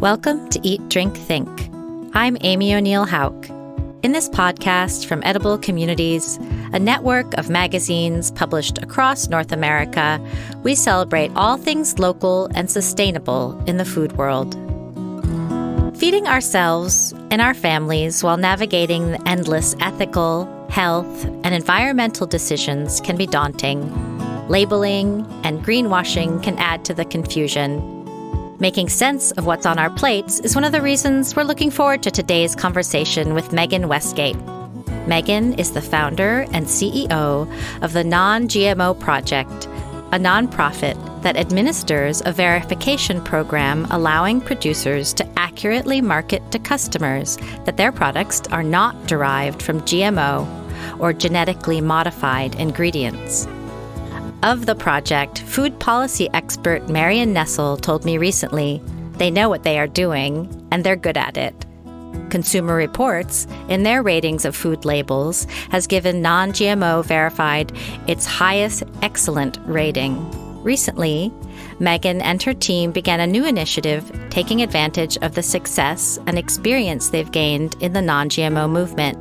Welcome to Eat, Drink, Think. I'm Amy O'Neill Hauk. In this podcast from Edible Communities, a network of magazines published across North America, we celebrate all things local and sustainable in the food world. Feeding ourselves and our families while navigating the endless ethical, health, and environmental decisions can be daunting. Labeling and greenwashing can add to the confusion. Making sense of what's on our plates is one of the reasons we're looking forward to today's conversation with Megan Westgate. Megan is the founder and CEO of the Non-GMO Project, a nonprofit that administers a verification program allowing producers to accurately market to customers that their products are not derived from GMO or genetically modified ingredients. Of the project, food policy expert Marion Nessel told me recently they know what they are doing and they're good at it. Consumer Reports, in their ratings of food labels, has given Non-GMO Verified its highest excellent rating. Recently, Megan and her team began a new initiative taking advantage of the success and experience they've gained in the non-GMO movement.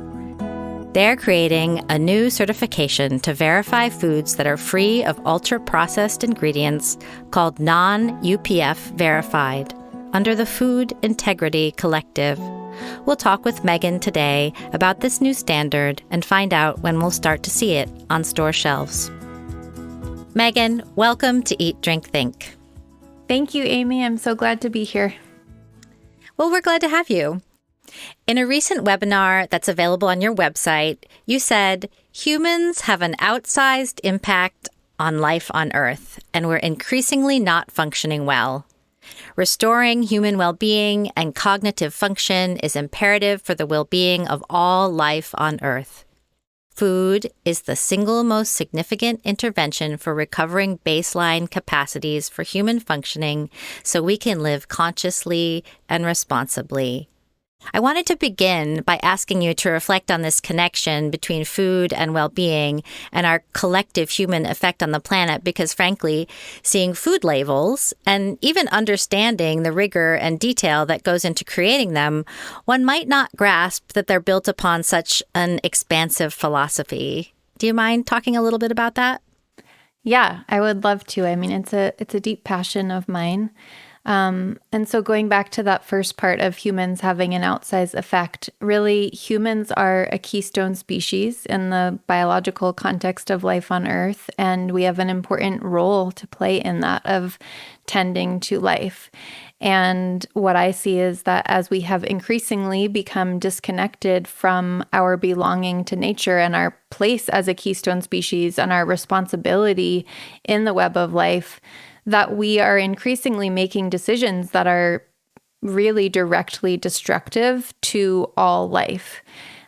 They're creating a new certification to verify foods that are free of ultra-processed ingredients called Non-UPF Verified under the Food Integrity Collective. We'll talk with Megan today about this new standard and find out when we'll start to see it on store shelves. Megan, welcome to Eat, Drink, Think. Thank you, Amy. I'm so glad to be here. Well, we're glad to have you. In a recent webinar that's available on your website, you said, humans have an outsized impact on life on Earth, and we're increasingly not functioning well. Restoring human well-being and cognitive function is imperative for the well-being of all life on Earth. Food is the single most significant intervention for recovering baseline capacities for human functioning so we can live consciously and responsibly. I wanted to begin by asking you to reflect on this connection between food and well-being and our collective human effect on the planet because, frankly, seeing food labels and even understanding the rigor and detail that goes into creating them, one might not grasp that they're built upon such an expansive philosophy. Do you mind talking a little bit about that? Yeah, I would love to. I mean, it's a deep passion of mine. And so going back to that first part of humans having an outsized effect, really humans are a keystone species in the biological context of life on Earth, and we have an important role to play in that of tending to life. And what I see is that as we have increasingly become disconnected from our belonging to nature and our place as a keystone species and our responsibility in the web of life, that we are increasingly making decisions that are really directly destructive to all life.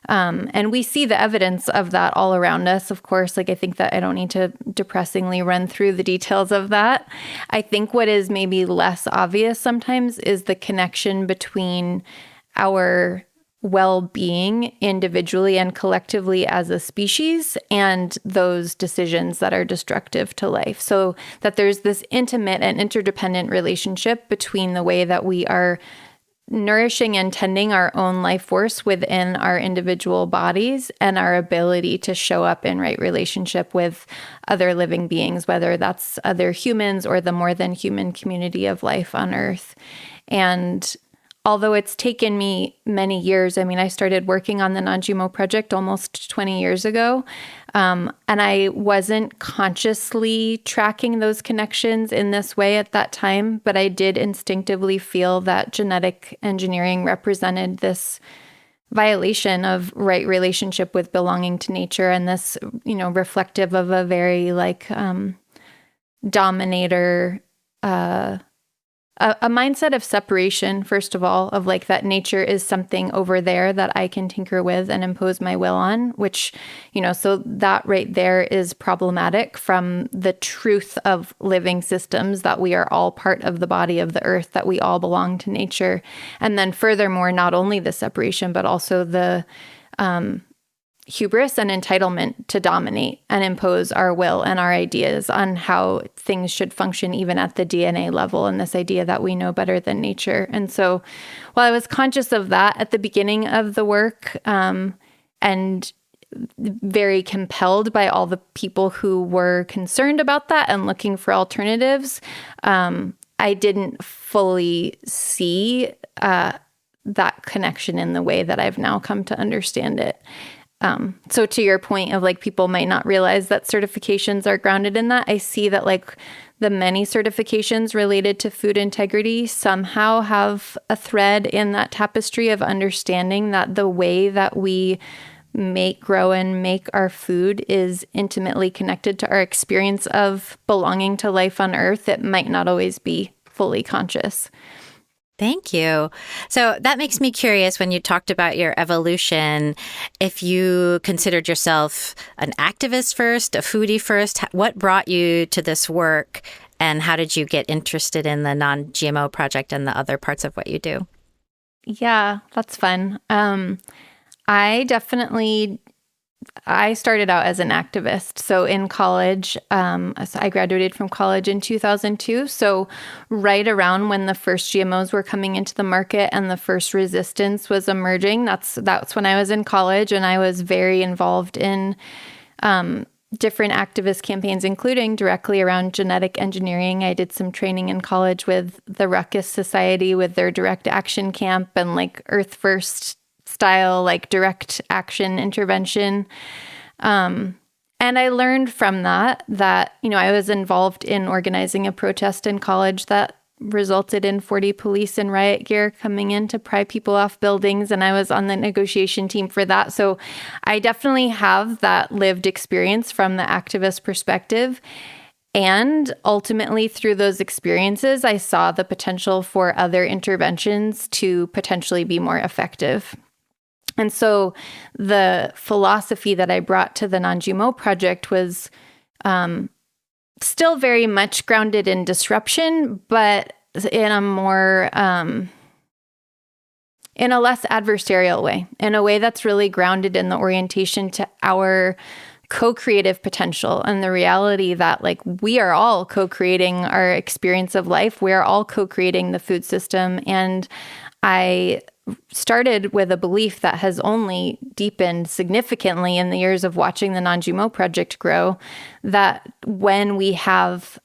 And we see the evidence of that all around us, of course. I think that I don't need to depressingly run through the details of that. I think what is maybe less obvious sometimes is the connection between our well-being individually and collectively as a species and those decisions that are destructive to life. So that there's this intimate and interdependent relationship between the way that we are nourishing and tending our own life force within our individual bodies and our ability to show up in right relationship with other living beings, whether that's other humans or the more than human community of life on Earth. And although it's taken me many years, I started working on the Non-GMO Project almost 20 years ago, and I wasn't consciously tracking those connections in this way at that time, but I did instinctively feel that genetic engineering represented this violation of right relationship with belonging to nature and this, reflective of a very dominator, a mindset of separation, first of all, of that nature is something over there that I can tinker with and impose my will on, which, so that right there is problematic from the truth of living systems, that we are all part of the body of the earth, that we all belong to nature. And then furthermore, not only the separation, but also the hubris and entitlement to dominate and impose our will and our ideas on how things should function, even at the DNA level, and this idea that we know better than nature. And so while I was conscious of that at the beginning of the work, and very compelled by all the people who were concerned about that and looking for alternatives, I didn't fully see that connection in the way that I've now come to understand it. So to your point of like, people might not realize that certifications are grounded in that, I see that like the many certifications related to food integrity somehow have a thread in that tapestry of understanding that the way that we grow and make our food is intimately connected to our experience of belonging to life on Earth. It might not always be fully conscious. Thank you. So that makes me curious, when you talked about your evolution, if you considered yourself an activist first, a foodie first, what brought you to this work, and how did you get interested in the Non-GMO Project and the other parts of what you do? Yeah, that's fun. I started out as an activist. So in college, I graduated from college in 2002. So right around when the first GMOs were coming into the market and the first resistance was emerging, that's when I was in college, and I was very involved in different activist campaigns, including directly around genetic engineering. I did some training in college with the Ruckus Society with their direct action camp and like Earth First style, like direct action intervention. And I learned from that, I was involved in organizing a protest in college that resulted in 40 police in riot gear coming in to pry people off buildings. And I was on the negotiation team for that. So I definitely have that lived experience from the activist perspective. And ultimately, through those experiences, I saw the potential for other interventions to potentially be more effective. And so the philosophy that I brought to the Non-GMO Project was still very much grounded in disruption, but in a more, in a less adversarial way, in a way that's really grounded in the orientation to our co-creative potential and the reality that like we are all co-creating our experience of life. We are all co-creating the food system. And I started with a belief that has only deepened significantly in the years of watching the Non-GMO Project grow, that when we have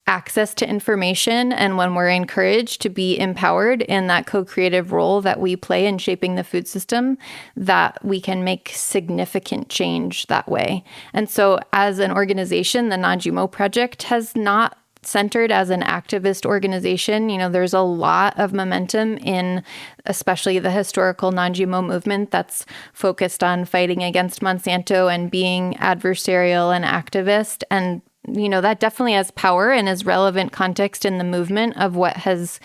access to information and when we're encouraged to be empowered in that co-creative role that we play in shaping the food system, that we can make significant change that way. And so as an organization, the Non-GMO Project has not centered as an activist organization. There's a lot of momentum in especially the historical non-GMO movement that's focused on fighting against Monsanto and being adversarial and activist. And, that definitely has power and is relevant context in the movement of what has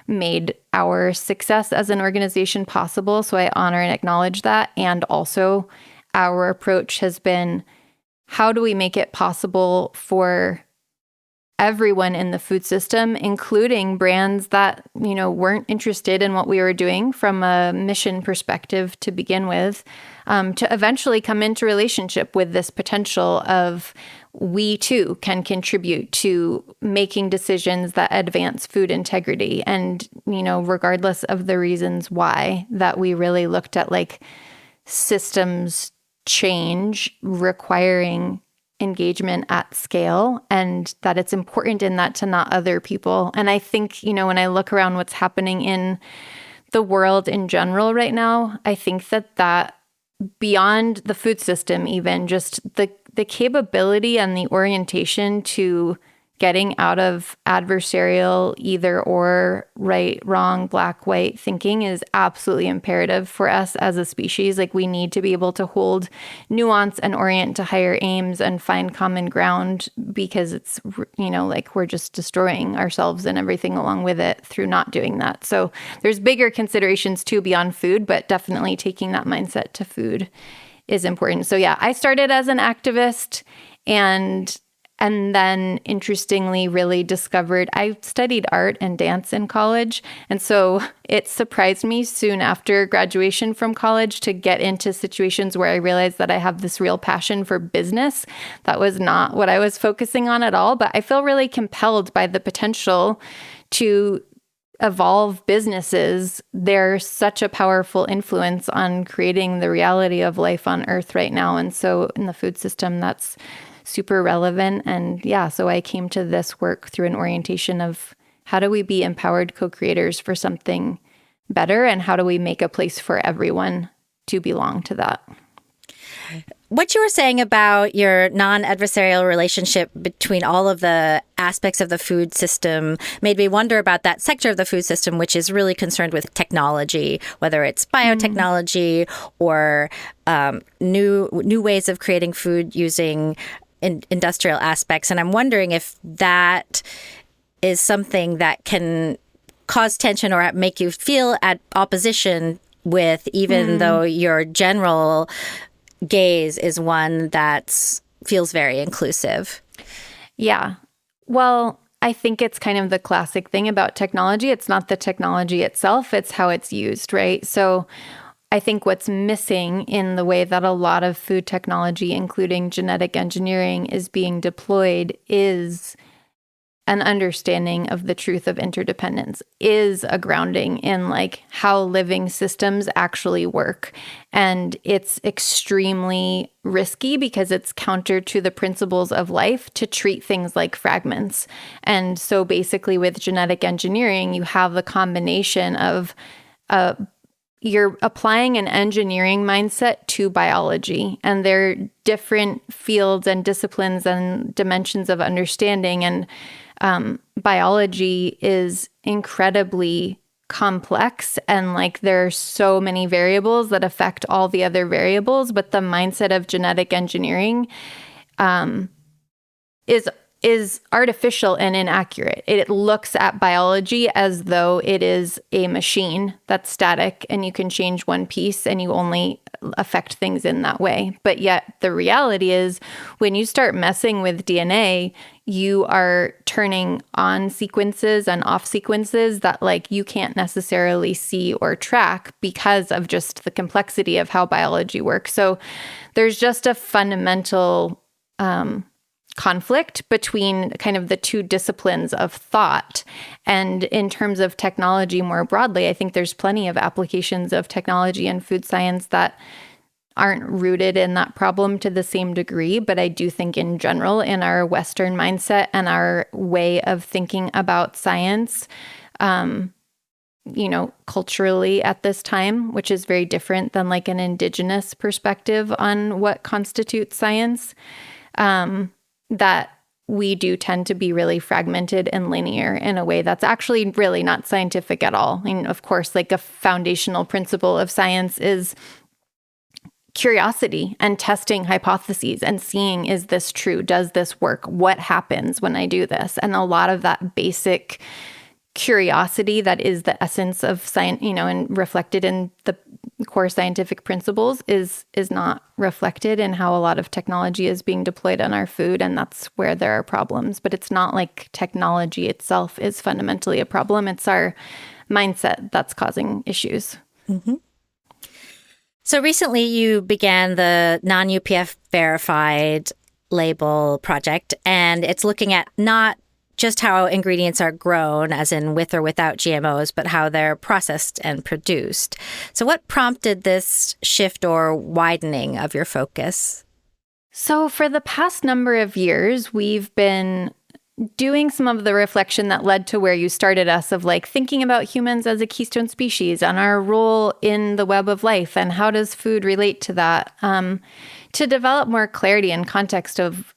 made our success as an organization possible. So I honor and acknowledge that. And also our approach has been, how do we make it possible for everyone in the food system, including brands that, weren't interested in what we were doing from a mission perspective to begin with, to eventually come into relationship with this potential of we too can contribute to making decisions that advance food integrity. And, regardless of the reasons why, that we really looked at like systems change requiring engagement at scale, and that it's important in that to not other people. And I think, when I look around what's happening in the world in general right now, I think that beyond the food system, even just the capability and the orientation to getting out of adversarial either or, right, wrong, black, white thinking is absolutely imperative for us as a species. Like we need to be able to hold nuance and orient to higher aims and find common ground, because it's, like we're just destroying ourselves and everything along with it through not doing that. So there's bigger considerations too beyond food, but definitely taking that mindset to food is important. So yeah, I started as an activist, and And then interestingly, really discovered I studied art and dance in college. And so it surprised me soon after graduation from college to get into situations where I realized that I have this real passion for business. That was not what I was focusing on at all, but I feel really compelled by the potential to evolve businesses. They're such a powerful influence on creating the reality of life on Earth right now. And so in the food system, that's super relevant. And yeah, so I came to this work through an orientation of how do we be empowered co-creators for something better, and how do we make a place for everyone to belong to that. What you were saying about your non-adversarial relationship between all of the aspects of the food system made me wonder about that sector of the food system, which is really concerned with technology, whether it's biotechnology or new ways of creating food using industrial aspects. And I'm wondering if that is something that can cause tension or make you feel at opposition with, even though your general gaze is one that feels very inclusive. Yeah. Well, I think it's kind of the classic thing about technology. It's not the technology itself, it's how it's used, right? So I think what's missing in the way that a lot of food technology, including genetic engineering, is being deployed is an understanding of the truth of interdependence, is a grounding in like how living systems actually work. And it's extremely risky because it's counter to the principles of life to treat things like fragments. And so basically with genetic engineering, you have the combination of you're applying an engineering mindset to biology, and they're different fields and disciplines and dimensions of understanding. And biology is incredibly complex, and like there are so many variables that affect all the other variables. But the mindset of genetic engineering is artificial and inaccurate. It looks at biology as though it is a machine that's static and you can change one piece and you only affect things in that way. But yet the reality is when you start messing with DNA, you are turning on sequences and off sequences that like you can't necessarily see or track because of just the complexity of how biology works. So there's just a fundamental conflict between kind of the two disciplines of thought. And in terms of technology more broadly, I think there's plenty of applications of technology and food science that aren't rooted in that problem to the same degree. But I do think in general, in our Western mindset and our way of thinking about science, culturally at this time, which is very different than like an indigenous perspective on what constitutes science, that we do tend to be really fragmented and linear in a way that's actually really not scientific at all. And of course, like a foundational principle of science is curiosity and testing hypotheses and seeing, is this true? Does this work? What happens when I do this? And a lot of that basic curiosity that is the essence of science, and reflected in the core scientific principles is not reflected in how a lot of technology is being deployed on our food. And that's where there are problems. But it's not like technology itself is fundamentally a problem. It's our mindset that's causing issues. Mm-hmm. So recently you began the Non-UPF Verified label project, and it's looking at not just how ingredients are grown, as in with or without GMOs, but how they're processed and produced. So what prompted this shift or widening of your focus? So for the past number of years, we've been doing some of the reflection that led to where you started us, of like thinking about humans as a keystone species and our role in the web of life and how does food relate to that, to develop more clarity and context of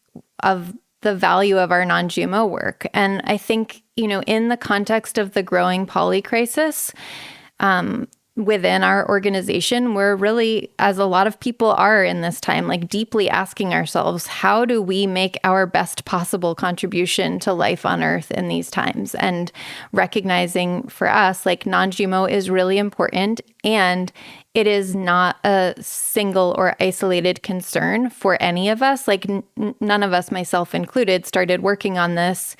the value of our non-GMO work. And I think, in the context of the growing poly crisis, within our organization, we're really, as a lot of people are in this time, like deeply asking ourselves, how do we make our best possible contribution to life on Earth in these times? And recognizing for us, like non-GMO is really important, and it is not a single or isolated concern for any of us. Like none of us, myself included, started working on this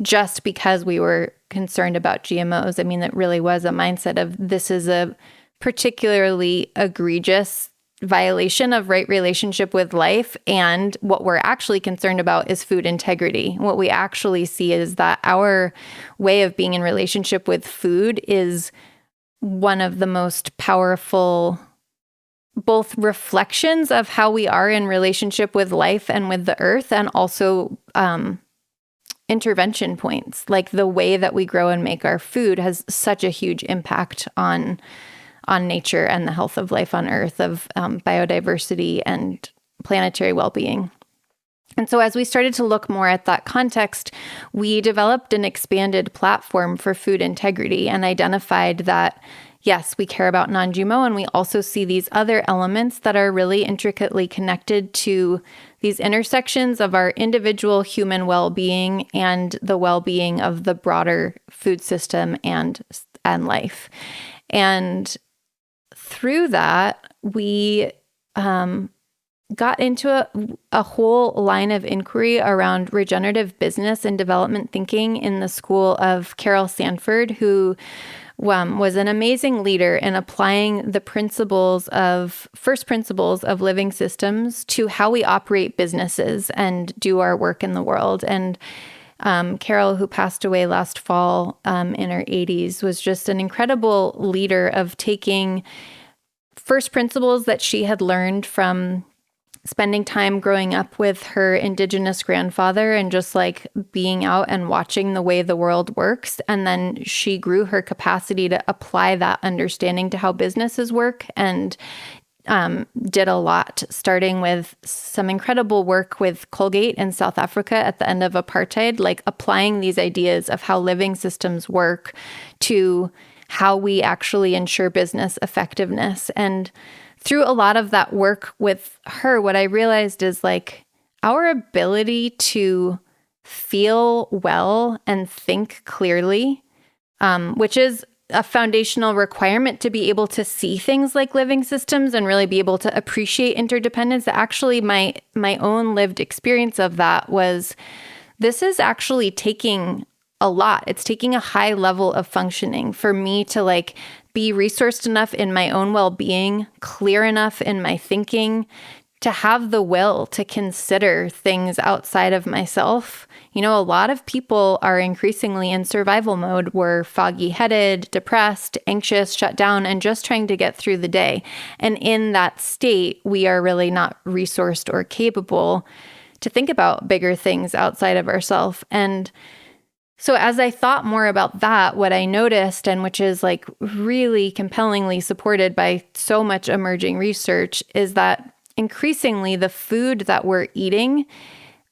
just because we were concerned about GMOs. I mean, it really was a mindset of this is a particularly egregious violation of right relationship with life. And what we're actually concerned about is food integrity. What we actually see is that our way of being in relationship with food is one of the most powerful both reflections of how we are in relationship with life and with the earth, and also intervention points. Like the way that we grow and make our food has such a huge impact on nature and the health of life on Earth, of biodiversity and planetary well-being. And so as we started to look more at that context, we developed an expanded platform for food integrity and identified that, yes, we care about non-GMO, and we also see these other elements that are really intricately connected to these intersections of our individual human well-being and the well-being of the broader food system and life. And through that, we got into a whole line of inquiry around regenerative business and development thinking in the school of Carol Sanford, who was an amazing leader in applying the first principles of living systems to how we operate businesses and do our work in the world. And Carol, who passed away last fall in her 80s, was just an incredible leader of taking first principles that she had learned from spending time growing up with her Indigenous grandfather and just like being out and watching the way the world works. And then she grew her capacity to apply that understanding to how businesses work, and did a lot, starting with some incredible work with Colgate in South Africa at the end of apartheid, like applying these ideas of how living systems work to how we actually ensure business effectiveness. And through a lot of that work with her, what I realized is like our ability to feel well and think clearly, which is a foundational requirement to be able to see things like living systems and really be able to appreciate interdependence. Actually, my own lived experience of that was, this is actually taking a lot. It's taking a high level of functioning for me to like be resourced enough in my own well-being, clear enough in my thinking, to have the will to consider things outside of myself. You know, a lot of people are increasingly in survival mode. We're foggy-headed, depressed, anxious, shut down, and just trying to get through the day. And in that state, we are really not resourced or capable to think about bigger things outside of ourselves. And so as I thought more about that, what I noticed, and which is like really compellingly supported by so much emerging research, is that increasingly the food that we're eating,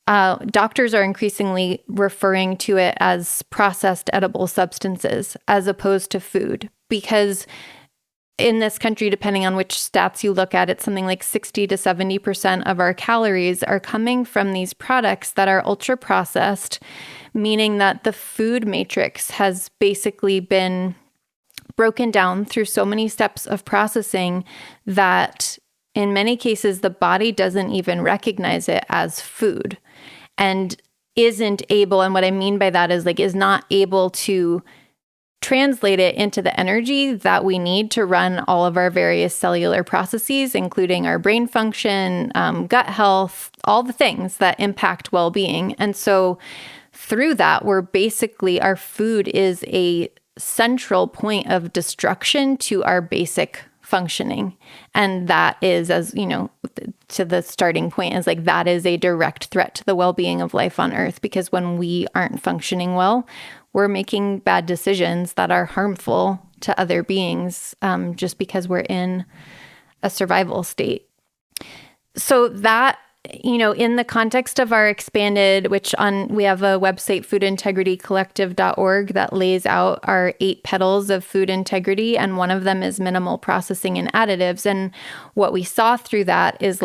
doctors are increasingly referring to it as processed edible substances as opposed to food. Because in this country, depending on which stats you look at, it's something like 60 to 70% of our calories are coming from these products that are ultra processed, meaning that the food matrix has basically been broken down through so many steps of processing that in many cases, the body doesn't even recognize it as food and isn't able, and what I mean by that is like, is not able to translate it into the energy that we need to run all of our various cellular processes, including our brain function, gut health, all the things that impact well-being. And so through that, our food is a central point of destruction to our basic functioning. And that is, as you know, to the starting point is like, that is a direct threat to the well-being of life on Earth, because when we aren't functioning well, we're making bad decisions that are harmful to other beings, just because we're in a survival state. So that in the context of our expanded, we have a website, foodintegritycollective.org, that lays out our 8 petals of food integrity. And one of them is minimal processing and additives. And what we saw through that is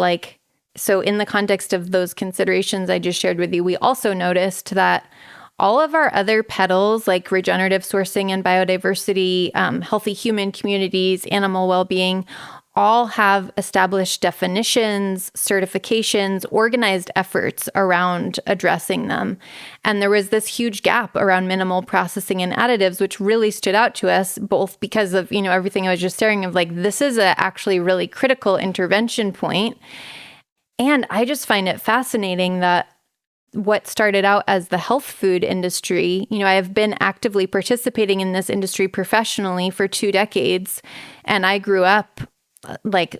so in the context of those considerations I just shared with you, we also noticed that all of our other petals, like regenerative sourcing and biodiversity, healthy human communities, animal well-being, all have established definitions, certifications, organized efforts around addressing them. And there was this huge gap around minimal processing and additives, which really stood out to us, both because of, everything I was just sharing of this is a actually really critical intervention point. And I just find it fascinating that what started out as the health food industry, I have been actively participating in this industry professionally for 2 decades. And I grew up,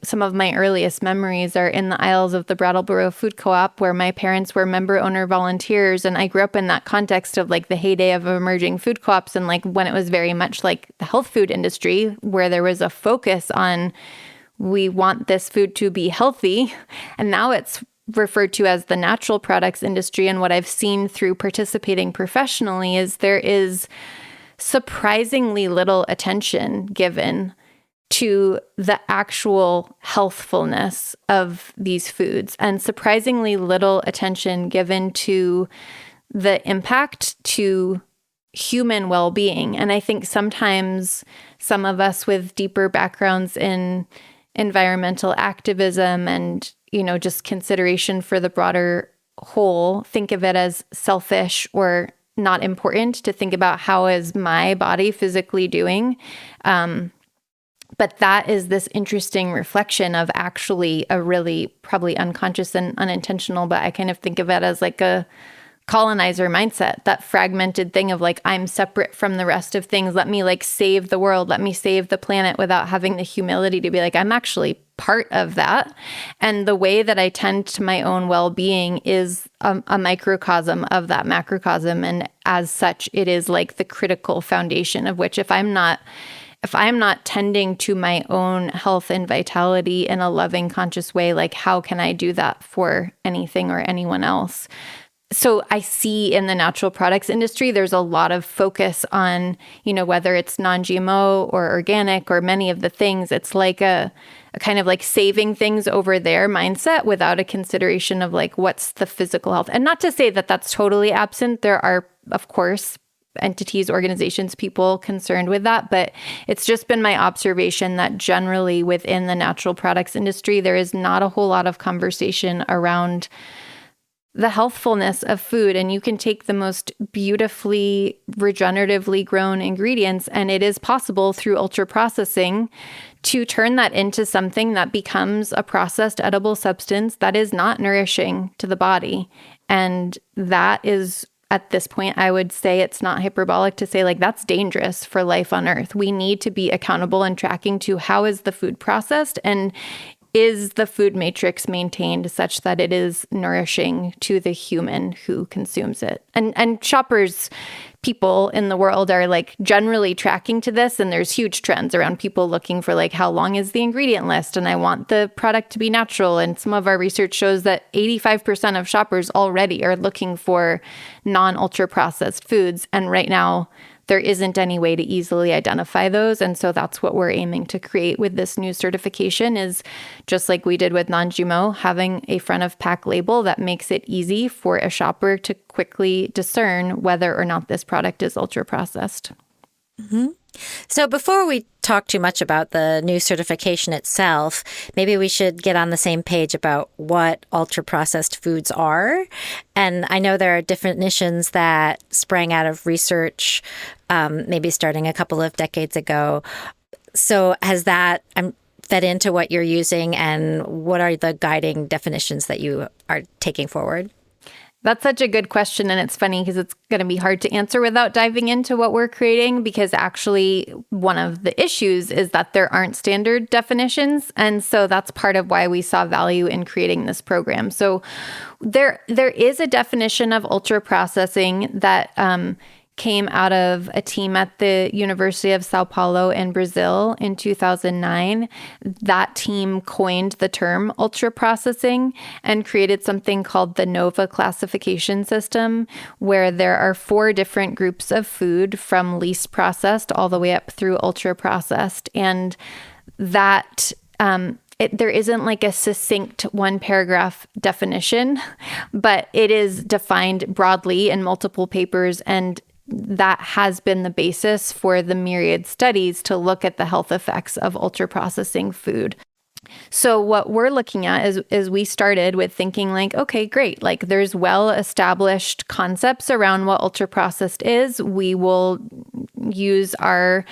some of my earliest memories are in the aisles of the Brattleboro Food Co-op, where my parents were member owner volunteers. And I grew up in that context of the heyday of emerging food co-ops, and when it was very much like the health food industry, where there was a focus on, we want this food to be healthy. And now it's referred to as the natural products industry. And what I've seen through participating professionally is there is surprisingly little attention given to the actual healthfulness of these foods, and surprisingly little attention given to the impact to human well-being. And I think sometimes some of us with deeper backgrounds in environmental activism and, just consideration for the broader whole, think of it as selfish or not important to think about how is my body physically doing. But that is this interesting reflection of actually a really probably unconscious and unintentional, but I kind of think of it as a colonizer mindset, that fragmented thing of I'm separate from the rest of things. Let me save the world. Let me save the planet, without having the humility to be I'm actually part of that. And the way that I tend to my own well-being is a microcosm of that macrocosm. And as such, it is the critical foundation of which if I'm not tending to my own health and vitality in a loving, conscious way, how can I do that for anything or anyone else? So I see in the natural products industry, there's a lot of focus on, whether it's non-GMO or organic or many of the things, it's a kind of saving things over there mindset without a consideration of what's the physical health. And not to say that that's totally absent. There are, of course, entities, organizations, people concerned with that. But it's just been my observation that generally within the natural products industry, there is not a whole lot of conversation around the healthfulness of food. And you can take the most beautifully regeneratively grown ingredients, and it is possible through ultra processing to turn that into something that becomes a processed edible substance that is not nourishing to the body. And that is, at this point, I would say it's not hyperbolic to say that's dangerous for life on Earth. We need to be accountable and tracking to how is the food processed, and is the food matrix maintained such that it is nourishing to the human who consumes it? And shoppers, people in the world are generally tracking to this. And there's huge trends around people looking for how long is the ingredient list? And I want the product to be natural. And some of our research shows that 85% of shoppers already are looking for non-ultra processed foods. And right now, there isn't any way to easily identify those. And so that's what we're aiming to create with this new certification, is just like we did with non-GMO, having a front of pack label that makes it easy for a shopper to quickly discern whether or not this product is ultra processed. Mm-hmm. So before we talk too much about the new certification itself, maybe we should get on the same page about what ultra-processed foods are. And I know there are definitions that sprang out of research, maybe starting a couple of decades ago. So has that fed into what you're using, and what are the guiding definitions that you are taking forward? That's such a good question. And it's funny because it's going to be hard to answer without diving into what we're creating, because actually one of the issues is that there aren't standard definitions. And so that's part of why we saw value in creating this program. So there is a definition of ultra processing that came out of a team at the University of Sao Paulo in Brazil in 2009. That team coined the term ultra processing and created something called the NOVA classification system, where there are 4 different groups of food from least processed all the way up through ultra processed. And that there isn't like a succinct 1-paragraph definition, but it is defined broadly in multiple papers, and that has been the basis for the myriad studies to look at the health effects of ultra processing food. So what we're looking at is we started with thinking like, okay, great. Like there's well-established concepts around what ultra processed is. We will use our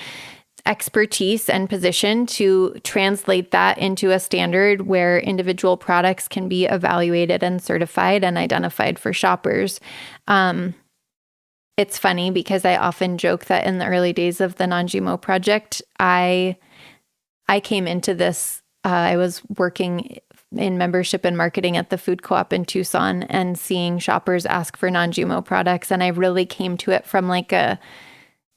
expertise and position to translate that into a standard where individual products can be evaluated and certified and identified for shoppers. It's funny because I often joke that in the early days of the Non-GMO Project, I came into this, I was working in membership and marketing at the food co-op in Tucson and seeing shoppers ask for non-GMO products. And I really came to it from like a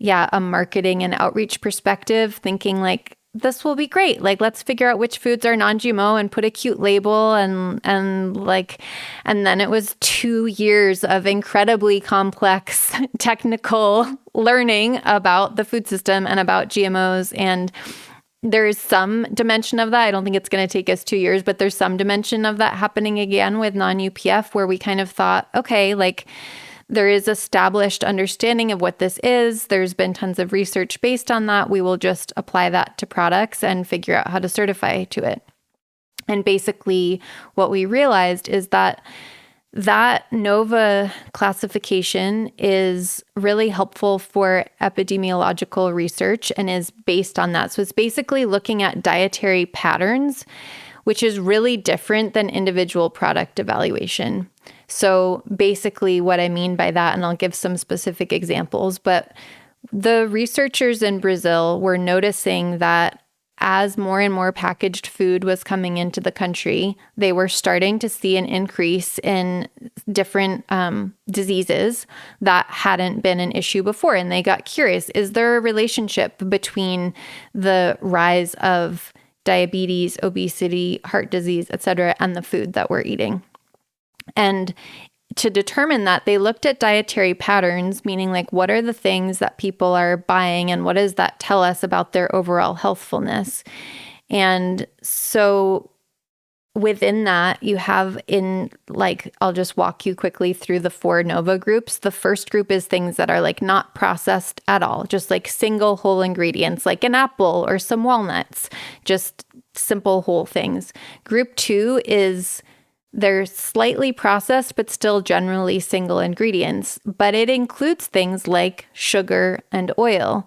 marketing and outreach perspective, thinking like, this will be great. Like, let's figure out which foods are non-GMO and put a cute label and then it was 2 years of incredibly complex technical learning about the food system and about GMOs. And there is some dimension of that. I don't think it's going to take us 2 years, but there's some dimension of that happening again with non-UPF, where we kind of thought, okay, like there is established understanding of what this is. There's been tons of research based on that. We will just apply that to products and figure out how to certify to it. And basically what we realized is that NOVA classification is really helpful for epidemiological research and is based on that. So it's basically looking at dietary patterns, which is really different than individual product evaluation. So basically what I mean by that, and I'll give some specific examples, but the researchers in Brazil were noticing that as more and more packaged food was coming into the country, they were starting to see an increase in different diseases that hadn't been an issue before. And they got curious, is there a relationship between the rise of diabetes, obesity, heart disease, et cetera, and the food that we're eating? And to determine that, they looked at dietary patterns, meaning like what are the things that people are buying and what does that tell us about their overall healthfulness? And so within that, you have I'll just walk you quickly through the 4 NOVA groups. The first group is things that are like not processed at all, just like single whole ingredients, like an apple or some walnuts, just simple whole things. Group 2 is they're slightly processed, but still generally single ingredients, but it includes things like sugar and oil.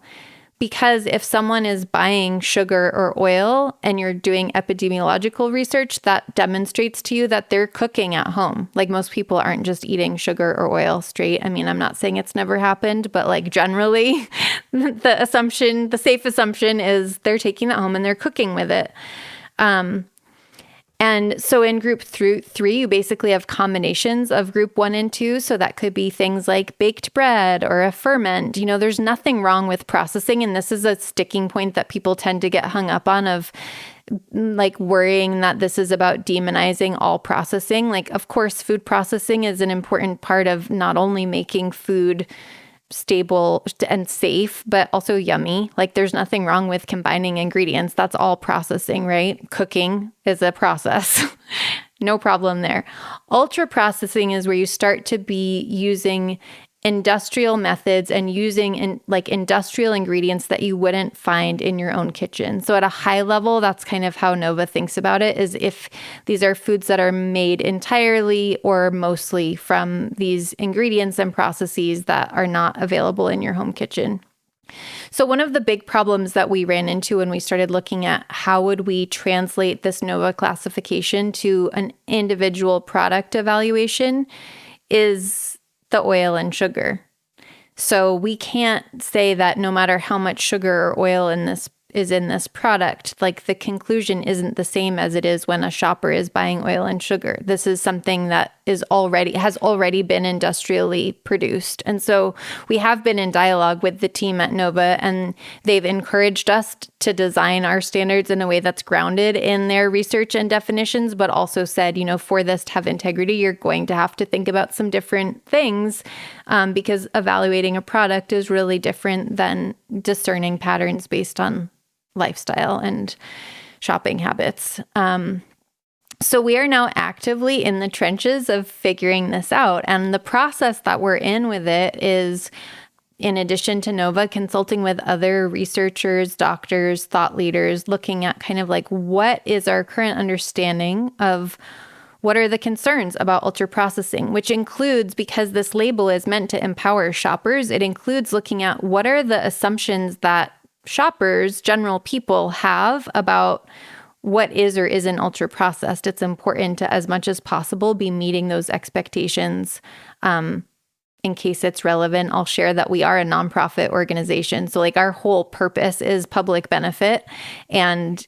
Because if someone is buying sugar or oil and you're doing epidemiological research, that demonstrates to you that they're cooking at home. Like most people aren't just eating sugar or oil straight. I mean, I'm not saying it's never happened, but like generally the safe assumption is they're taking that home and they're cooking with it. And so in group 3, you basically have combinations of group 1 and 2. So that could be things like baked bread or a ferment. You know, there's nothing wrong with processing. And this is a sticking point that people tend to get hung up on, of like worrying that this is about demonizing all processing. Like, of course, food processing is an important part of not only making food stable and safe, but also yummy. Like there's nothing wrong with combining ingredients. That's all processing, right? Cooking is a process. No problem there. Ultra processing is where you start to be using industrial methods and using industrial ingredients that you wouldn't find in your own kitchen. So at a high level, that's kind of how NOVA thinks about it, is if these are foods that are made entirely or mostly from these ingredients and processes that are not available in your home kitchen. So one of the big problems that we ran into when we started looking at how would we translate this NOVA classification to an individual product evaluation is the oil and sugar. So we can't say that no matter how much sugar or oil in is in this product, like the conclusion isn't the same as it is when a shopper is buying oil and sugar. This is something that has already been industrially produced. And so we have been in dialogue with the team at Nova, and they've encouraged us to design our standards in a way that's grounded in their research and definitions, but also said, for this to have integrity, you're going to have to think about some different things, because evaluating a product is really different than discerning patterns based on lifestyle and shopping habits. So we are now actively in the trenches of figuring this out. And the process that we're in with it is, in addition to Nova, consulting with other researchers, doctors, thought leaders, looking at kind of like what is our current understanding of what are the concerns about ultra processing, which includes, because this label is meant to empower shoppers, it includes looking at what are the assumptions that shoppers, general people, have about what is or isn't ultra processed. It's important to, as much as possible, be meeting those expectations. In case it's relevant, I'll share that we are a nonprofit organization. So like our whole purpose is public benefit, and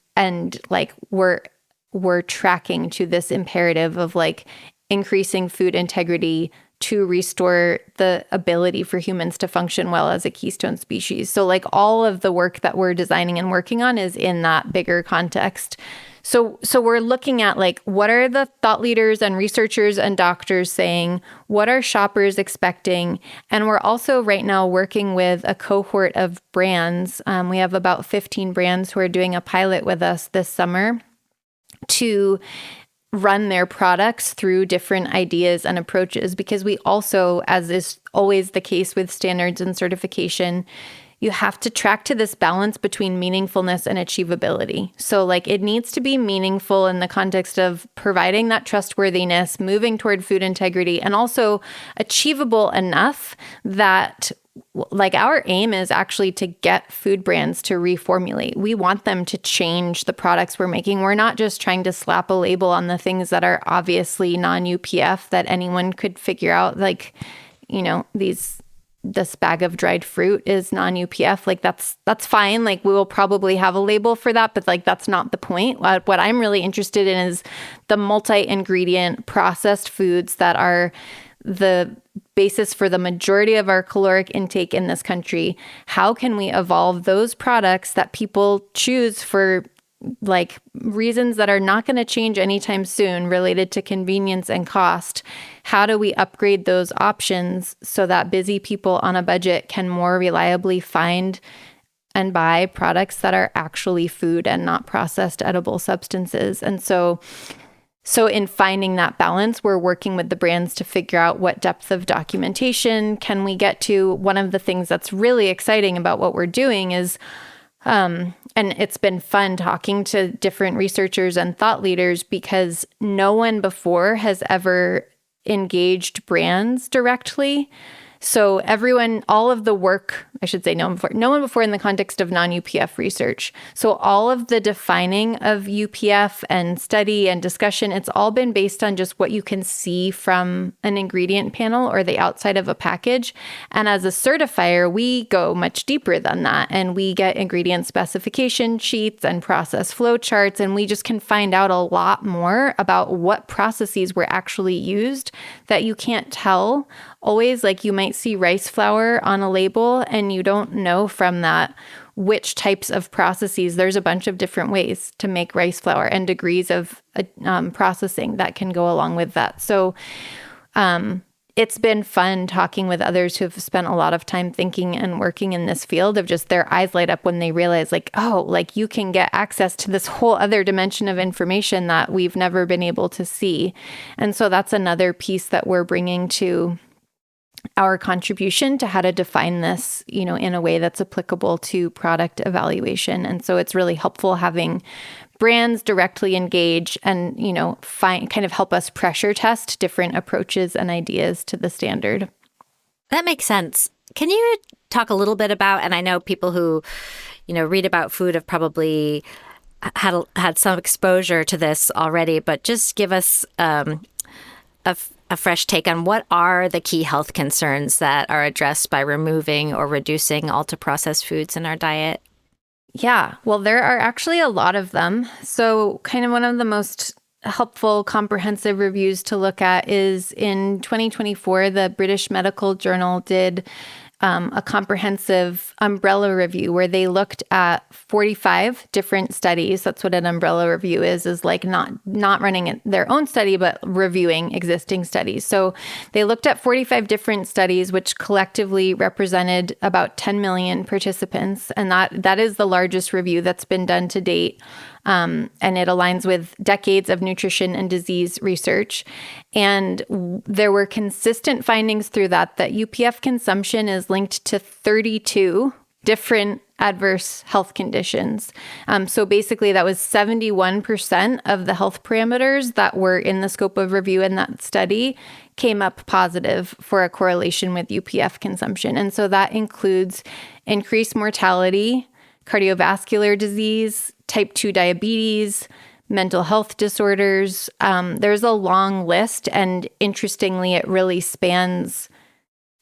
like we're tracking to this imperative of like increasing food integrity to restore the ability for humans to function well as a keystone species. So like all of the work that we're designing and working on is in that bigger context. So we're looking at like, what are the thought leaders and researchers and doctors saying? What are shoppers expecting? And we're also right now working with a cohort of brands. We have about 15 brands who are doing a pilot with us this summer to run their products through different ideas and approaches, because we also, as is always the case with standards and certification, you have to track to this balance between meaningfulness and achievability. So like it needs to be meaningful in the context of providing that trustworthiness, moving toward food integrity, and also achievable enough that like our aim is actually to get food brands to reformulate. We want them to change the products we're making. We're not just trying to slap a label on the things that are obviously non-UPF that anyone could figure out. Like, this bag of dried fruit is non-UPF. Like that's fine. Like we will probably have a label for that, but like that's not the point. What I'm really interested in is the multi-ingredient processed foods that are the basis for the majority of our caloric intake in this country. How can we evolve those products that people choose for like reasons that are not going to change anytime soon related to convenience and cost? How do we upgrade those options so that busy people on a budget can more reliably find and buy products that are actually food and not processed edible substances? And so in finding that balance, we're working with the brands to figure out what depth of documentation can we get to. One of the things that's really exciting about what we're doing is, and it's been fun talking to different researchers and thought leaders, because no one before has ever engaged brands directly. So all of the work, I should say no one before in the context of non-UPF research. So all of the defining of UPF and study and discussion, it's all been based on just what you can see from an ingredient panel or the outside of a package. And as a certifier, we go much deeper than that. And we get ingredient specification sheets and process flow charts. And we just can find out a lot more about what processes were actually used that you can't tell always. Like you might see rice flour on a label and you don't know from that which types of processes. There's a bunch of different ways to make rice flour and degrees of processing that can go along with that. So it's been fun talking with others who have spent a lot of time thinking and working in this field, of just their eyes light up when they realize like, oh, like you can get access to this whole other dimension of information that we've never been able to see. And so that's another piece that we're bringing to our contribution to how to define this, in a way that's applicable to product evaluation. And so it's really helpful having brands directly engage and, kind of help us pressure test different approaches and ideas to the standard. That makes sense. Can you talk a little bit about, and I know people who, read about food have probably had some exposure to this already, but just give us a fresh take on what are the key health concerns that are addressed by removing or reducing ultra-processed foods in our diet? Yeah, well, there are actually a lot of them. So kind of one of the most helpful comprehensive reviews to look at is in 2024, the British Medical Journal did a comprehensive umbrella review where they looked at 45 different studies. That's what an umbrella review is like not running their own study, but reviewing existing studies. So they looked at 45 different studies, which collectively represented about 10 million participants. And that is the largest review that's been done to date. And it aligns with decades of nutrition and disease research. And there were consistent findings through that UPF consumption is linked to 32 different adverse health conditions. So basically, that was 71% of the health parameters that were in the scope of review in that study came up positive for a correlation with UPF consumption. And so that includes increased mortality, cardiovascular disease, type 2 diabetes, mental health disorders. There's a long list, and interestingly, it really spans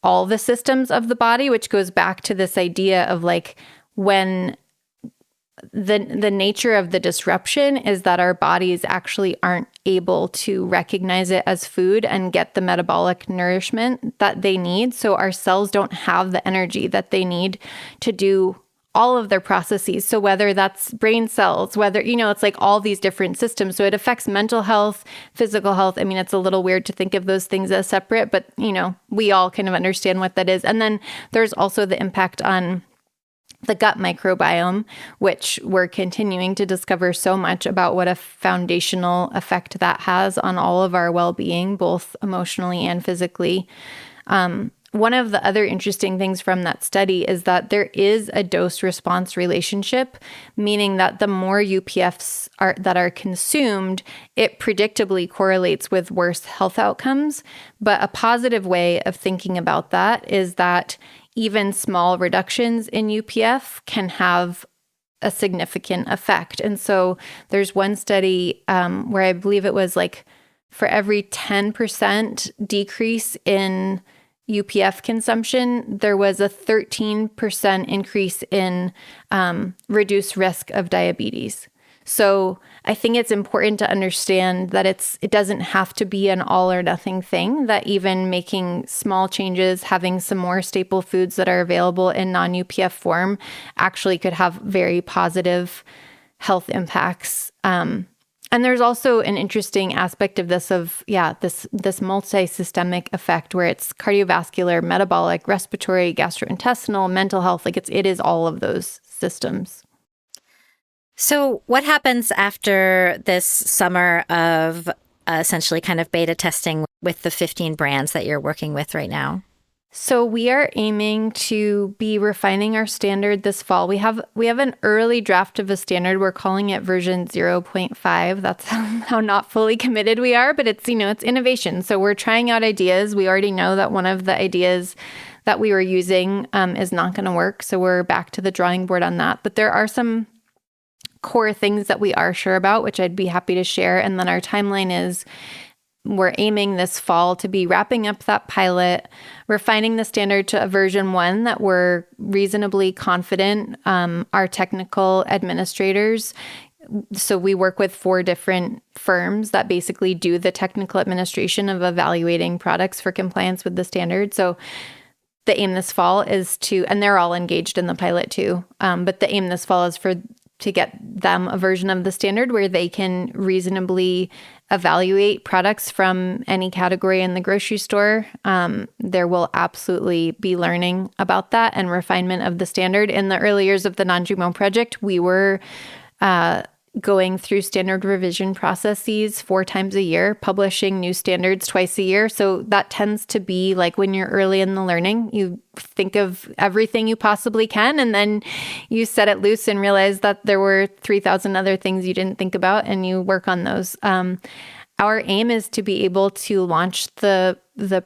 all the systems of the body, which goes back to this idea of like when the nature of the disruption is that our bodies actually aren't able to recognize it as food and get the metabolic nourishment that they need. So our cells don't have the energy that they need to do all of their processes. So whether that's brain cells, whether, it's like all these different systems. So it affects mental health, physical health. I mean, it's a little weird to think of those things as separate, but, we all kind of understand what that is. And then there's also the impact on the gut microbiome, which we're continuing to discover so much about what a foundational effect that has on all of our well-being, both emotionally and physically. One of the other interesting things from that study is that there is a dose-response relationship, meaning that the more UPFs that are consumed, it predictably correlates with worse health outcomes. But a positive way of thinking about that is that even small reductions in UPF can have a significant effect. And so there's one study where I believe it was like for every 10% decrease in UPF consumption, there was a 13% increase in reduced risk of diabetes. So I think it's important to understand that it doesn't have to be an all or nothing thing, that even making small changes, having some more staple foods that are available in non-UPF form actually could have very positive health impacts. And there's also an interesting aspect of this multi-systemic effect where it's cardiovascular, metabolic, respiratory, gastrointestinal, mental health. Like it is all of those systems. So what happens after this summer of essentially kind of beta testing with the 15 brands that you're working with right now? So we are aiming to be refining our standard this fall. We have an early draft of a standard. We're calling it version 0.5. That's how not fully committed we are, but it's innovation. So we're trying out ideas. We already know that one of the ideas that we were using is not going to work. So we're back to the drawing board on that. But there are some core things that we are sure about, which I'd be happy to share. And then our timeline is we're aiming this fall to be wrapping up that pilot, refining the standard to a version 1 that we're reasonably confident. Our technical administrators, so we work with 4 different firms that basically do the technical administration of evaluating products for compliance with the standard. So the aim this fall is and they're all engaged in the pilot too, but the aim this fall is to get them a version of the standard where they can reasonably evaluate products from any category in the grocery store. There will absolutely be learning about that and refinement of the standard. In the early years of the Non-GMO Project, we were going through standard revision processes 4 times a year, publishing new standards twice a year. So that tends to be like when you're early in the learning, you think of everything you possibly can, and then you set it loose and realize that there were 3,000 other things you didn't think about, and you work on those. Our aim is to be able to launch the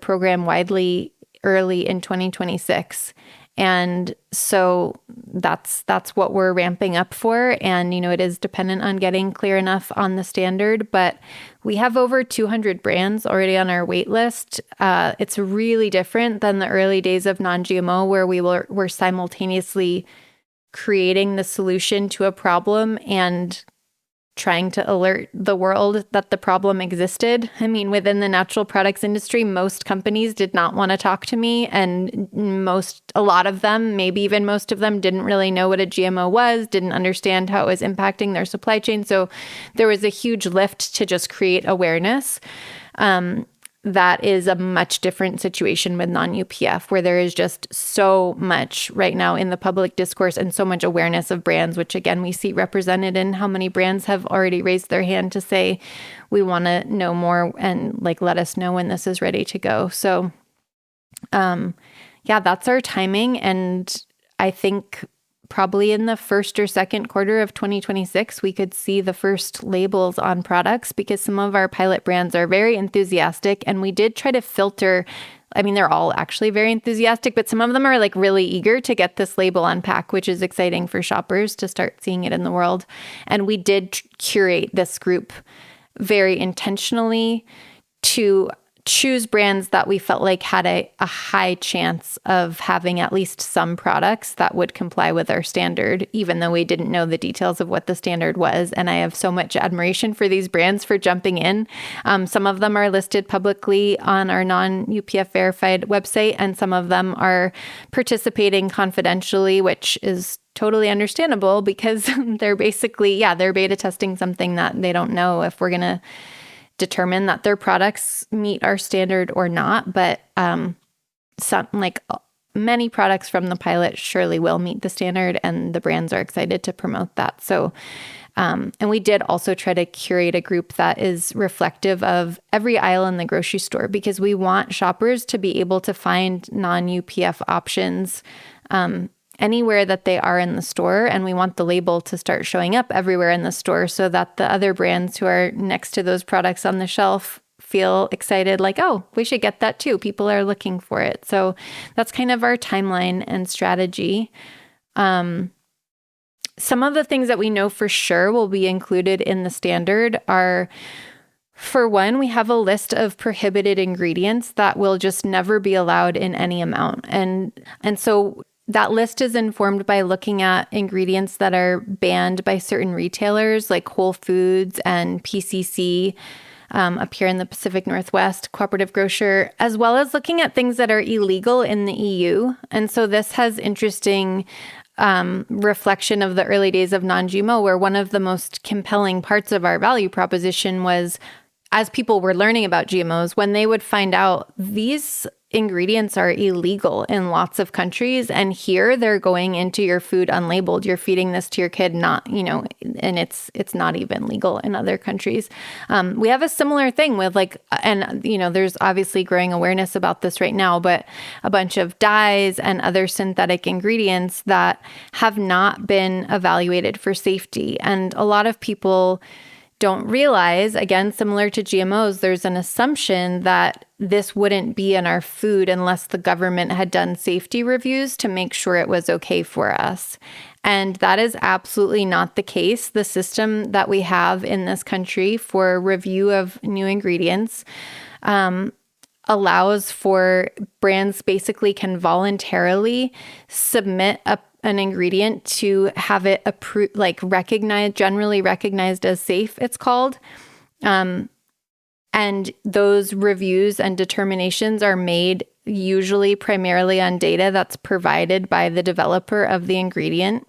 program widely early in 2026. And so that's what we're ramping up for. And, it is dependent on getting clear enough on the standard, but we have over 200 brands already on our wait list. It's really different than the early days of non-GMO where we're simultaneously creating the solution to a problem and trying to alert the world that the problem existed. I mean, within the natural products industry, most companies did not want to talk to me, and a lot of them, maybe even most of them, didn't really know what a GMO was, didn't understand how it was impacting their supply chain. So there was a huge lift to just create awareness. That is a much different situation with non-UPF, where there is just so much right now in the public discourse and so much awareness of brands, which again, we see represented in how many brands have already raised their hand to say, we want to know more and let us know when this is ready to go. So, that's our timing. And I think probably in the first or second quarter of 2026, we could see the first labels on products, because some of our pilot brands are very enthusiastic, and we did try to filter. I mean, they're all actually very enthusiastic, but some of them are really eager to get this label on pack, which is exciting for shoppers to start seeing it in the world. And we did curate this group very intentionally to choose brands that we felt like had a high chance of having at least some products that would comply with our standard, even though we didn't know the details of what the standard was. And I have so much admiration for these brands for jumping in. Some of them are listed publicly on our Non-UPF Verified website, and some of them are participating confidentially, which is totally understandable, because they're basically, they're beta testing something that they don't know if we're going to determine that their products meet our standard or not. But many products from the pilot surely will meet the standard, and the brands are excited to promote that. So, and we did also try to curate a group that is reflective of every aisle in the grocery store, because we want shoppers to be able to find non-UPF options anywhere that they are in the store. And we want the label to start showing up everywhere in the store, so that the other brands who are next to those products on the shelf feel excited, oh, we should get that too. People are looking for it. So that's kind of our timeline and strategy. Some of the things that we know for sure will be included in the standard are, for one, we have a list of prohibited ingredients that will just never be allowed in any amount. And so that list is informed by looking at ingredients that are banned by certain retailers like Whole Foods and PCC up here in the Pacific Northwest, Cooperative Grocer, as well as looking at things that are illegal in the EU. And so this has interesting reflection of the early days of non-GMO, where one of the most compelling parts of our value proposition was, as people were learning about GMOs, when they would find out these ingredients are illegal in lots of countries, and here they're going into your food unlabeled. You're feeding this to your kid, not, and it's not even legal in other countries. We have a similar thing with there's obviously growing awareness about this right now, but a bunch of dyes and other synthetic ingredients that have not been evaluated for safety. And a lot of people don't realize, again, similar to GMOs, there's an assumption that this wouldn't be in our food unless the government had done safety reviews to make sure it was okay for us. And that is absolutely not the case. The system that we have in this country for review of new ingredients allows for brands basically can voluntarily submit an ingredient to have it approved, generally recognized as safe, it's called. And those reviews and determinations are made usually primarily on data that's provided by the developer of the ingredient.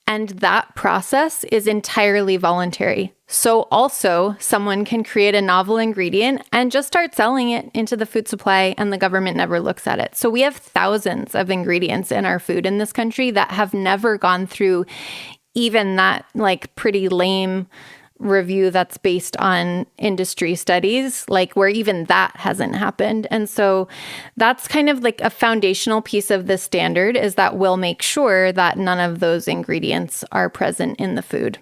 And that process is entirely voluntary. So also, someone can create a novel ingredient and just start selling it into the food supply, and the government never looks at it. So we have thousands of ingredients in our food in this country that have never gone through even that pretty lame review that's based on industry studies, where even that hasn't happened. And so that's kind of a foundational piece of the standard, is that we'll make sure that none of those ingredients are present in the food.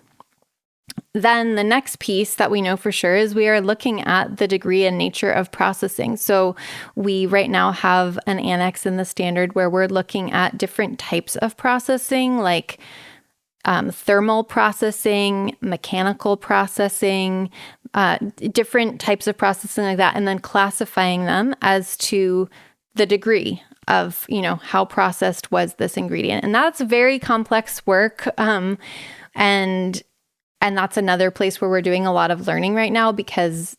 Then the next piece that we know for sure is we are looking at the degree and nature of processing. So we right now have an annex in the standard where we're looking at different types of processing, like thermal processing, mechanical processing, different types of processing like that, and then classifying them as to the degree of, how processed was this ingredient. And that's very complex work. And that's another place where we're doing a lot of learning right now, because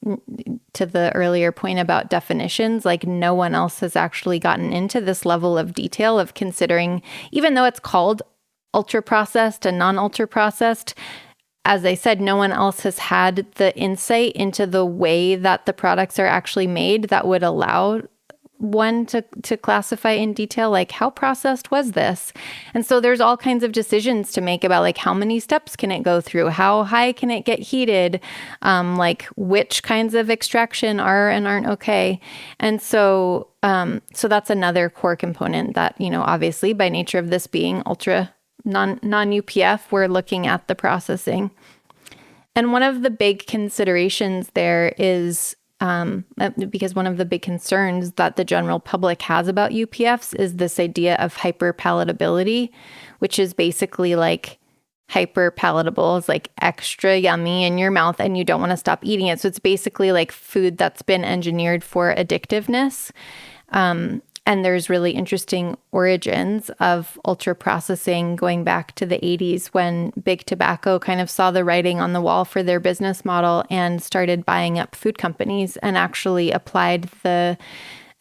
to the earlier point about definitions, like no one else has actually gotten into this level of detail of considering, even though it's called ultra processed and non-ultra processed, as I said, no one else has had the insight into the way that the products are actually made that would allow one to classify in detail, like how processed was this? And so there's all kinds of decisions to make about like how many steps can it go through? How high can it get heated? Like which kinds of extraction are and aren't okay? And so that's another core component that, obviously by nature of this being ultra non-UPF, we're looking at the processing. And one of the big considerations there is because one of the big concerns that the general public has about UPFs is this idea of hyperpalatability, which is basically like hyper palatable is like extra yummy in your mouth and you don't want to stop eating it. So it's basically like food that's been engineered for addictiveness. And there's really interesting origins of ultra processing going back to the 80s when Big Tobacco kind of saw the writing on the wall for their business model and started buying up food companies and actually applied the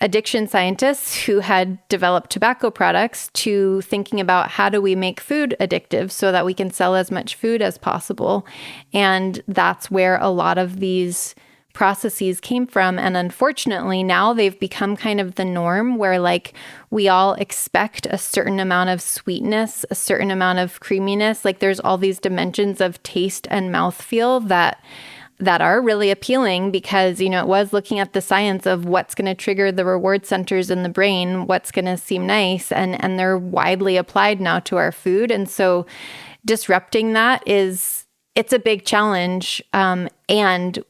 addiction scientists who had developed tobacco products to thinking about how do we make food addictive so that we can sell as much food as possible. And that's where a lot of these processes came from. And unfortunately, now they've become kind of the norm where like we all expect a certain amount of sweetness, a certain amount of creaminess. Like there's all these dimensions of taste and mouthfeel that are really appealing because, it was looking at the science of what's going to trigger the reward centers in the brain, what's going to seem nice, and they're widely applied now to our food. And so disrupting that it's a big challenge, and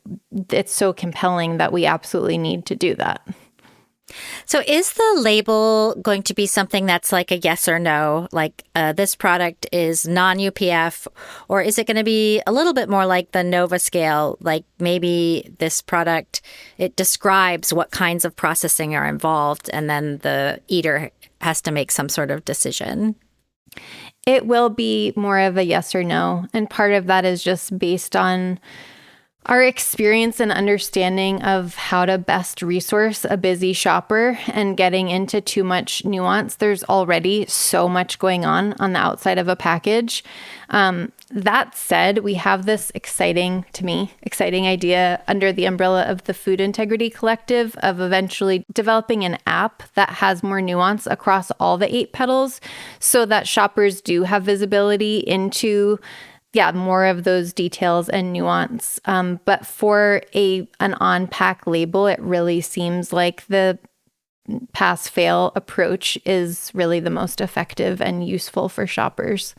it's so compelling that we absolutely need to do that. So is the label going to be something that's like a yes or no, like this product is non-UPF, or is it going to be a little bit more like the NOVA scale, like maybe this product, it describes what kinds of processing are involved, and then the eater has to make some sort of decision? It will be more of a yes or no. And part of that is just based on our experience and understanding of how to best resource a busy shopper and getting into too much nuance. There's already so much going on the outside of a package. That said, we have this exciting idea under the umbrella of the Food Integrity Collective of eventually developing an app that has more nuance across all the 8 petals so that shoppers do have visibility into more of those details and nuance. But for an on-pack label, it really seems like the pass-fail approach is really the most effective and useful for shoppers.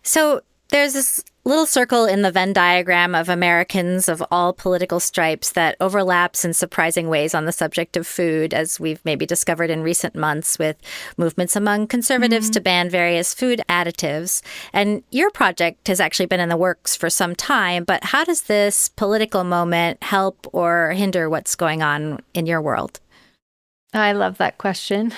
So there's this little circle in the Venn diagram of Americans of all political stripes that overlaps in surprising ways on the subject of food, as we've maybe discovered in recent months with movements among conservatives to ban various food additives. And your project has actually been in the works for some time, but how does this political moment help or hinder what's going on in your world? I love that question.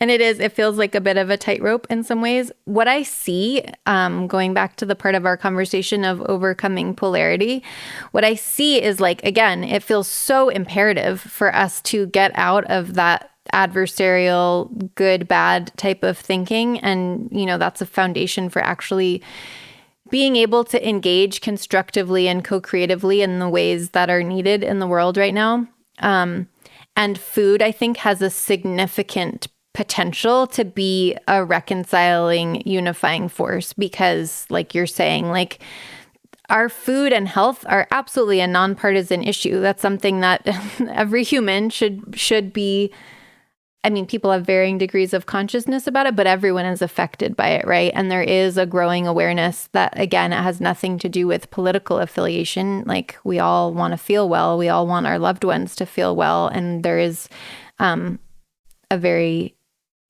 And it feels like a bit of a tightrope in some ways. What I see, going back to the part of our conversation of overcoming polarity, what I see is like, again, it feels so imperative for us to get out of that adversarial, good, bad type of thinking. And, that's a foundation for actually being able to engage constructively and co-creatively in the ways that are needed in the world right now. And food, I think, has a significant potential to be a reconciling, unifying force because, like you're saying, like our food and health are absolutely a nonpartisan issue. That's something that every human should be. I mean, people have varying degrees of consciousness about it, but everyone is affected by it, right? And there is a growing awareness that, again, it has nothing to do with political affiliation. Like, we all want to feel well. We all want our loved ones to feel well. And there is a very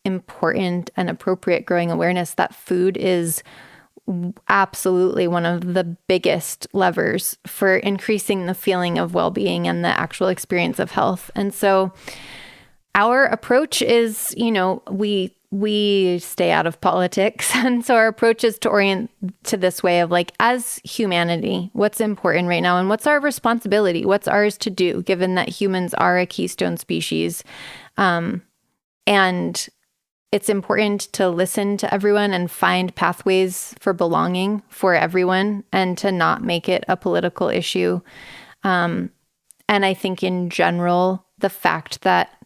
important and appropriate growing awareness that food is absolutely one of the biggest levers for increasing the feeling of well-being and the actual experience of health. And so our approach is, we stay out of politics. And so our approach is to orient to this way of like, as humanity, what's important right now and what's our responsibility? What's ours to do, given that humans are a keystone species? And it's important to listen to everyone and find pathways for belonging for everyone and to not make it a political issue. And I think in general, the fact that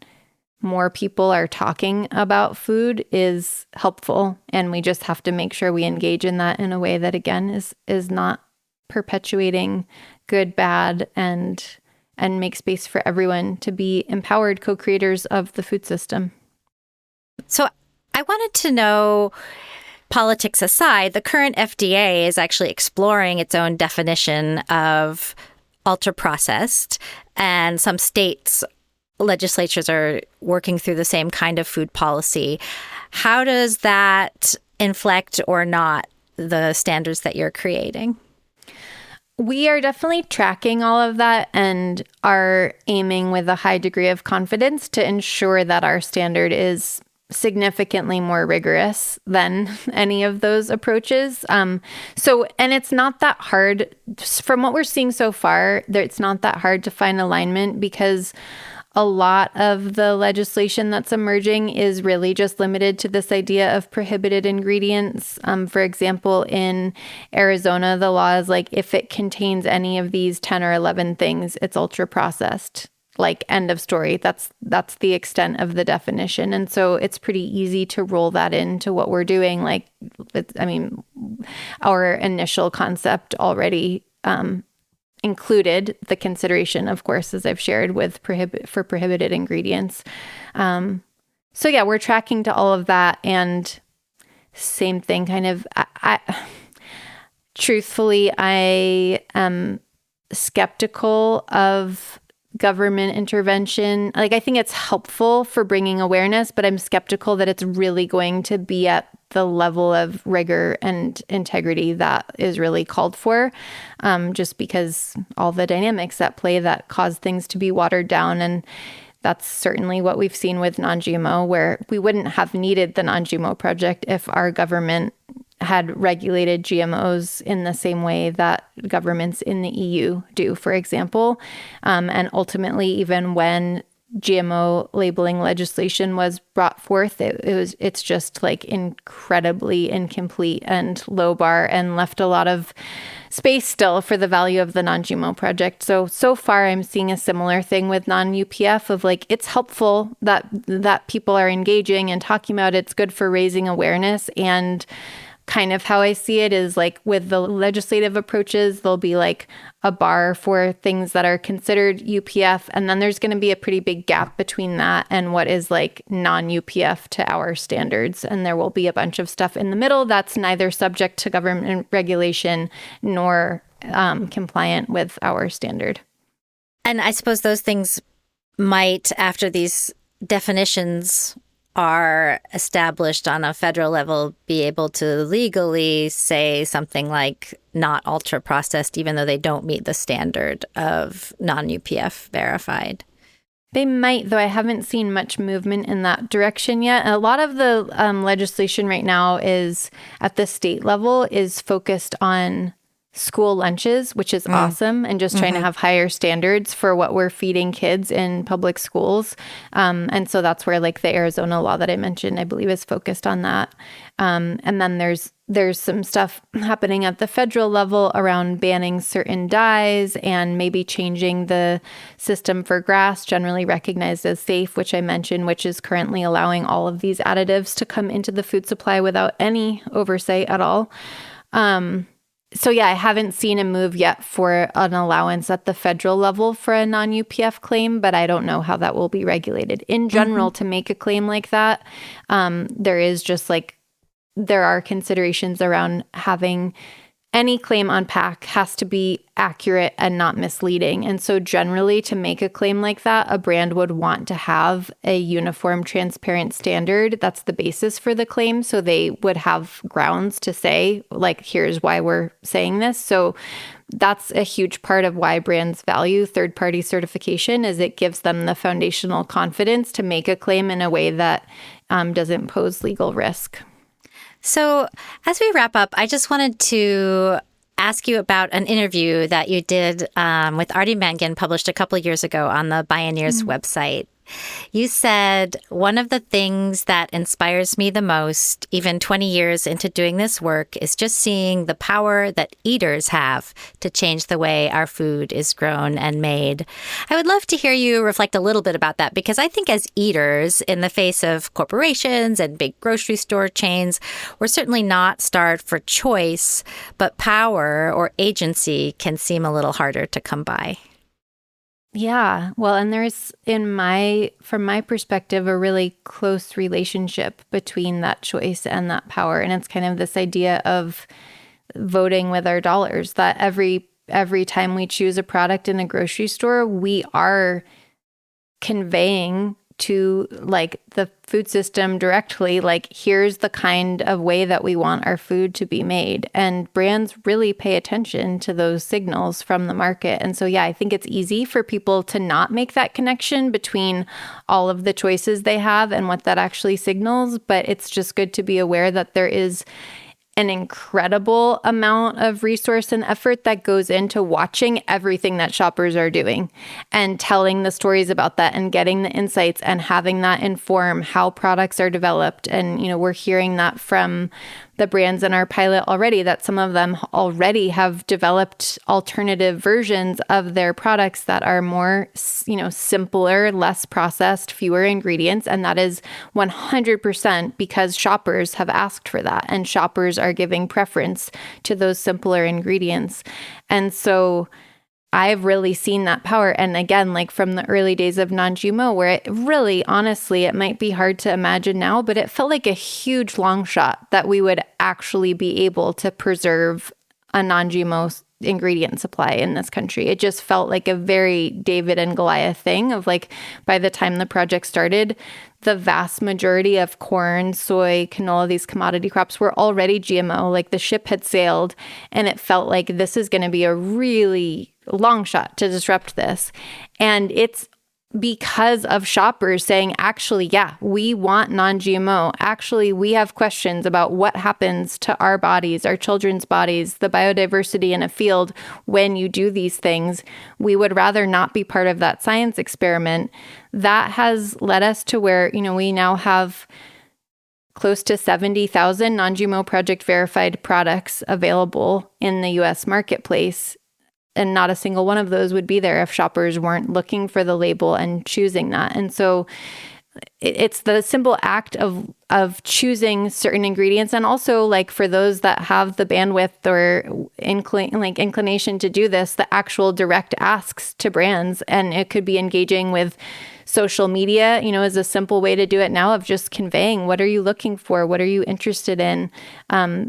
more people are talking about food is helpful, and we just have to make sure we engage in that in a way that, again, is not perpetuating good, bad, and make space for everyone to be empowered co-creators of the food system. So I wanted to know, politics aside, the current FDA is actually exploring its own definition of ultra-processed, and some states' legislatures are working through the same kind of food policy. How does that inflect or not the standards that you're creating? We are definitely tracking all of that and are aiming with a high degree of confidence to ensure that our standard is significantly more rigorous than any of those approaches. And it's not that hard. From what we're seeing so far, it's not that hard to find alignment, because a lot of the legislation that's emerging is really just limited to this idea of prohibited ingredients. For example, in Arizona, the law is like, if it contains any of these 10 or 11 things, it's ultra processed. Like, end of story. That's the extent of the definition. And so it's pretty easy to roll that into what we're doing. Like, our initial concept already included the consideration, of course, as I've shared, with prohibited ingredients. So yeah, we're tracking to all of that, and same thing, kind of. Truthfully, I am skeptical of government intervention. Like, I think it's helpful for bringing awareness, but I'm skeptical that it's really going to be at the level of rigor and integrity that is really called for, just because all the dynamics at play that cause things to be watered down. And that's certainly what we've seen with non-GMO, where we wouldn't have needed the Non-GMO Project if our government had regulated GMOs in the same way that governments in the EU do, for example. And ultimately, even when GMO labeling legislation was brought forth, it's just like incredibly incomplete and low bar, and left a lot of space still for the value of the Non-GMO Project. So far I'm seeing a similar thing with non-UPF of like, it's helpful that people are engaging and talking about it. It's good for raising awareness. And kind of how I see it is like, with the legislative approaches, there'll be like a bar for things that are considered UPF. And then there's going to be a pretty big gap between that and what is like non-UPF to our standards. And there will be a bunch of stuff in the middle that's neither subject to government regulation nor compliant with our standard. And I suppose those things might, after these definitions are established on a federal level, be able to legally say something like not ultra processed, even though they don't meet the standard of non-UPF verified. They might, though I haven't seen much movement in that direction yet. A lot of the legislation right now is at the state level is focused on school lunches, which is awesome, and just trying to have higher standards for what we're feeding kids in public schools. And so that's where like the Arizona law that I mentioned, I believe, is focused on that. And then there's some stuff happening at the federal level around banning certain dyes and maybe changing the system for grass, generally recognized as safe, which I mentioned, which is currently allowing all of these additives to come into the food supply without any oversight at all. So yeah, I haven't seen a move yet for an allowance at the federal level for a non-UPF claim, but I don't know how that will be regulated. In general, to make a claim like that, there are considerations around having any claim on pack has to be accurate and not misleading. And so generally, to make a claim like that, a brand would want to have a uniform, transparent standard. That's the basis for the claim. So they would have grounds to say, like, here's why we're saying this. So that's a huge part of why brands value third-party certification, is it gives them the foundational confidence to make a claim in a way that doesn't pose legal risk. So as we wrap up, I just wanted to ask you about an interview that you did with Artie Mangan, published a couple of years ago on the Bioneers website. You said, one of the things that inspires me the most, even 20 years into doing this work, is just seeing the power that eaters have to change the way our food is grown and made. I would love to hear you reflect a little bit about that, because I think as eaters, in the face of corporations and big grocery store chains, we're certainly not starved for choice, but power or agency can seem a little harder to come by. Yeah. Well, and there's, from my perspective, a really close relationship between that choice and that power. And it's kind of this idea of voting with our dollars, that every time we choose a product in the grocery store, we are conveying to like the food system directly, like, here's the kind of way that we want our food to be made. And brands really pay attention to those signals from the market. And so, yeah, I think it's easy for people to not make that connection between all of the choices they have and what that actually signals. But it's just good to be aware that there is an incredible amount of resource and effort that goes into watching everything that shoppers are doing and telling the stories about that and getting the insights and having that inform how products are developed. And, we're hearing that from the brands in our pilot already, that some of them already have developed alternative versions of their products that are more, simpler, less processed, fewer ingredients. And that is 100% because shoppers have asked for that, and shoppers are giving preference to those simpler ingredients. And so I've really seen that power. And again, like from the early days of non-GMO, where it really, honestly, it might be hard to imagine now, but it felt like a huge long shot that we would actually be able to preserve a non-GMO ingredient supply in this country. It just felt like a very David and Goliath thing of, like, by the time the project started, the vast majority of corn, soy, canola, these commodity crops were already GMO. Like, the ship had sailed, and it felt like this is going to be a really long shot to disrupt this. And it's because of shoppers saying, actually, yeah, we want non-GMO. Actually, we have questions about what happens to our bodies, our children's bodies, the biodiversity in a field when you do these things. We would rather not be part of that science experiment. That has led us to where, we now have close to 70,000 Non-GMO Project verified products available in the U.S. marketplace. And not a single one of those would be there if shoppers weren't looking for the label and choosing that. And so it's the simple act of choosing certain ingredients. And also, like, for those that have the bandwidth or inclination to do this, the actual direct asks to brands. And it could be engaging with social media, is a simple way to do it now, of just conveying, what are you looking for? What are you interested in?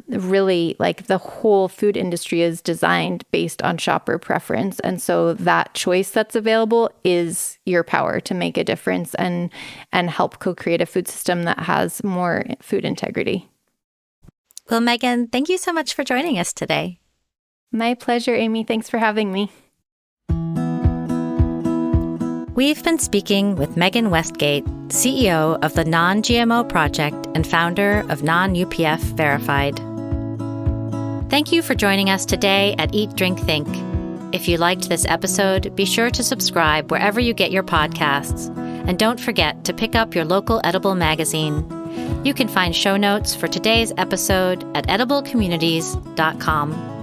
Really, like, the whole food industry is designed based on shopper preference. And so that choice that's available is your power to make a difference and help co-create a food system that has more food integrity. Well, Megan, thank you so much for joining us today. My pleasure, Amy. Thanks for having me. We've been speaking with Megan Westgate, CEO of the Non-GMO Project and founder of Non-UPF Verified. Thank you for joining us today at Eat, Drink, Think. If you liked this episode, be sure to subscribe wherever you get your podcasts. And don't forget to pick up your local edible magazine. You can find show notes for today's episode at ediblecommunities.com.